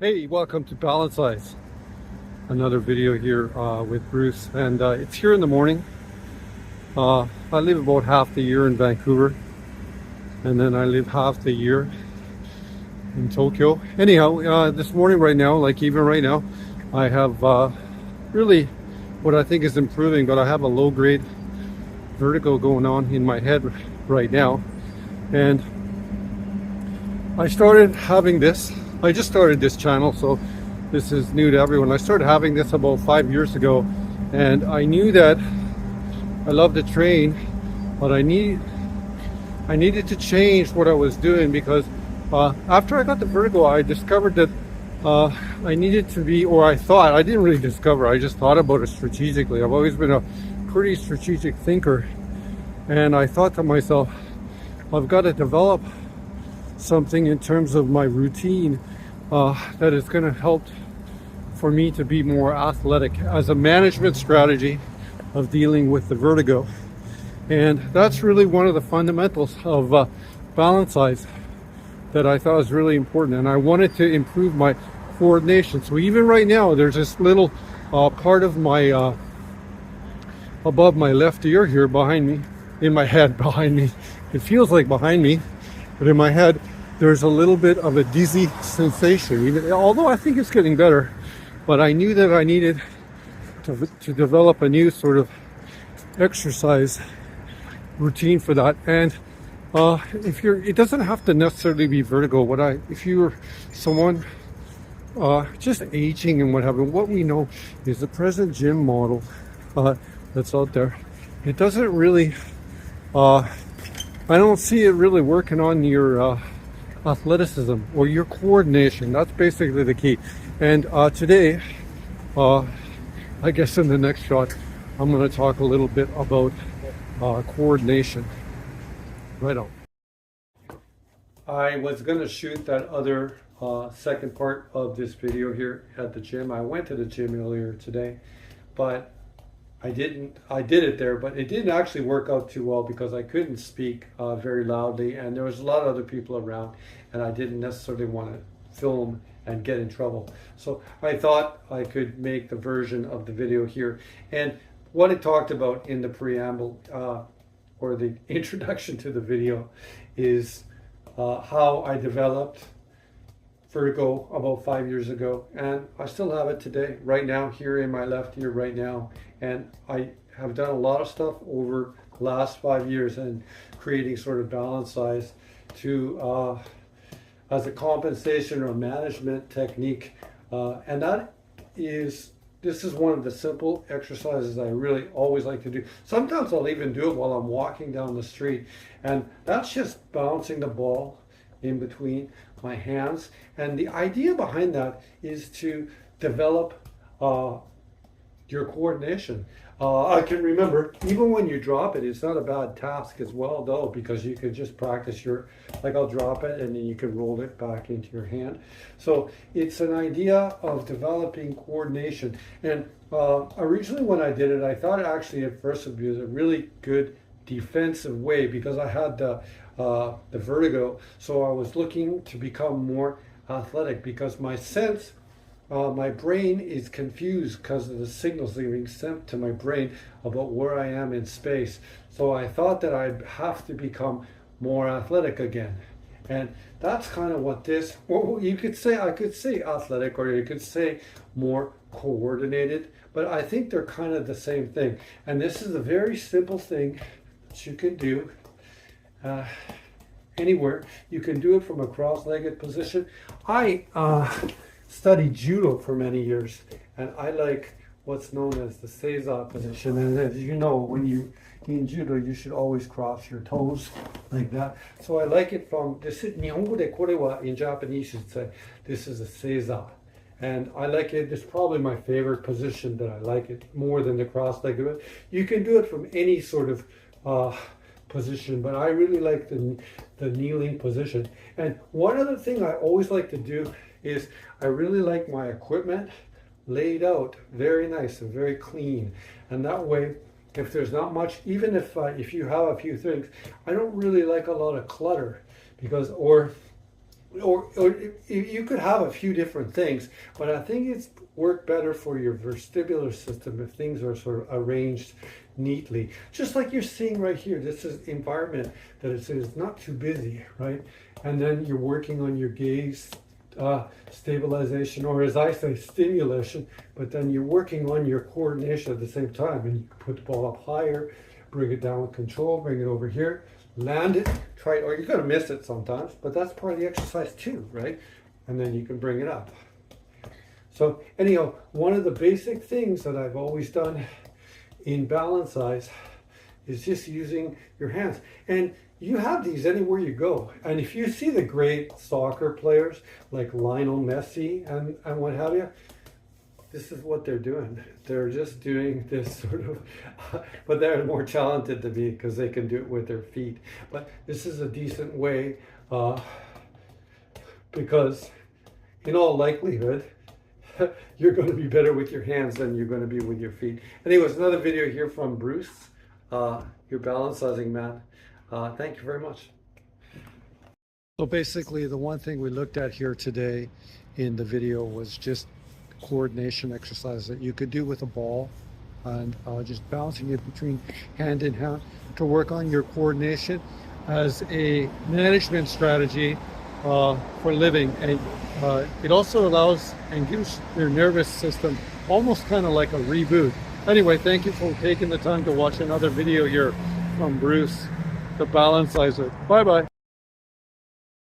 Hey, welcome to Balancize. Another video here with Bruce, and it's here in the morning. I live about half the year in Vancouver, and then I live half the year in Tokyo. Anyhow, this morning, right now, like even right now, I have really what I think is improving, but I have a low-grade vertigo going on in my head right now, and I started having this. I just started this channel, so this is new to everyone. I started having this about 5 years ago, and I knew that I love to train, but I needed to change what I was doing because after I got the vertigo, I discovered that I needed to be, or I thought, I didn't really discover, I just thought about it strategically. I've always been a pretty strategic thinker, and I thought to myself, I've got to develop something in terms of my routine that is going to help for me to be more athletic as a management strategy of dealing with the vertigo. And that's really one of the fundamentals of Balancize that I thought was really important. And I wanted to improve my coordination. So even right now, there's this little part of my above my left ear here behind me, in my head behind me. It feels like behind me, but in my head, there's a little bit of a dizzy sensation, even, although I think it's getting better. But I knew that I needed to develop a new sort of exercise routine for that. And it doesn't have to necessarily be vertigo. If you're someone just aging and what have you, what we know is the present gym model that's out there. It doesn't really, I don't see it really working on your athleticism or your coordination. That's basically the key. And today, I guess in the next shot, I'm going to talk a little bit about coordination. Right on. I was going to shoot that other second part of this video here at the gym. I went to the gym earlier today, but I didn't. I did it there, but it didn't actually work out too well because I couldn't speak very loudly, and there was a lot of other people around, and I didn't necessarily want to film and get in trouble. So I thought I could make the version of the video here. And what it talked about in the preamble or the introduction to the video is how I developed vertigo about 5 years ago, and I still have it today, right now, here in my left ear right now. And I have done a lot of stuff over the last 5 years and creating sort of Balancize to as a compensation or management technique, and this is one of the simple exercises I really always like to do. Sometimes I'll even do it while I'm walking down the street, and that's just bouncing the ball in between my hands. And the idea behind that is to develop your coordination. I can remember, even when you drop it, it's not a bad task as well, though, because you can just practice like I'll drop it and then you can roll it back into your hand. So it's an idea of developing coordination. And originally when I did it, I thought actually at first it was a really good defensive way because I had the vertigo. So I was looking to become more athletic because my brain is confused because of the signals that are being sent to my brain about where I am in space. So I thought that I'd have to become more athletic again. And that's kind of what this, well, you could say, I could say athletic, or you could say more coordinated, but I think they're kind of the same thing. And this is a very simple thing that you can do anywhere. You can do it from a cross-legged position. I studied judo for many years, and I like what's known as the seiza position. And as you know, when you in judo, you should always cross your toes like that. So I like it from this. In Japanese, you should say this is a seiza, and I like it. It's probably my favorite position that I like it more than the cross-legged. You can do it from any sort of position, but I really like the kneeling position. And one other thing I always like to do is I really like my equipment laid out very nice and very clean, and that way if there's not much, even if you have a few things, I don't really like a lot of clutter, because or or you could have a few different things, but I think it's work better for your vestibular system if things are sort of arranged neatly. Just like you're seeing right here, this is environment that is not too busy, right? And then you're working on your gaze stabilization, or as I say, stimulation, but then you're working on your coordination at the same time, and you put the ball up higher, bring it down with control, bring it over here, land it, try it, or you're going to miss it sometimes, but that's part of the exercise too, right? And then you can bring it up. So anyhow, one of the basic things that I've always done in Balancize is just using your hands. And you have these anywhere you go. And if you see the great soccer players like Lionel Messi and what have you, this is what they're doing. They're just doing this sort of, but they're more talented than me because they can do it with their feet. But this is a decent way because in all likelihood, you're going to be better with your hands than you're going to be with your feet. Anyways, another video here from Bruce, your Balancizing man. Thank you very much. So basically, the one thing we looked at here today in the video was just coordination exercise that you could do with a ball, and just bouncing it between hand and hand to work on your coordination as a management strategy for living. And it also allows and gives your nervous system almost kind of like a reboot. Anyway, thank you for taking the time to watch another video here from Bruce, the Balancizer. Bye bye.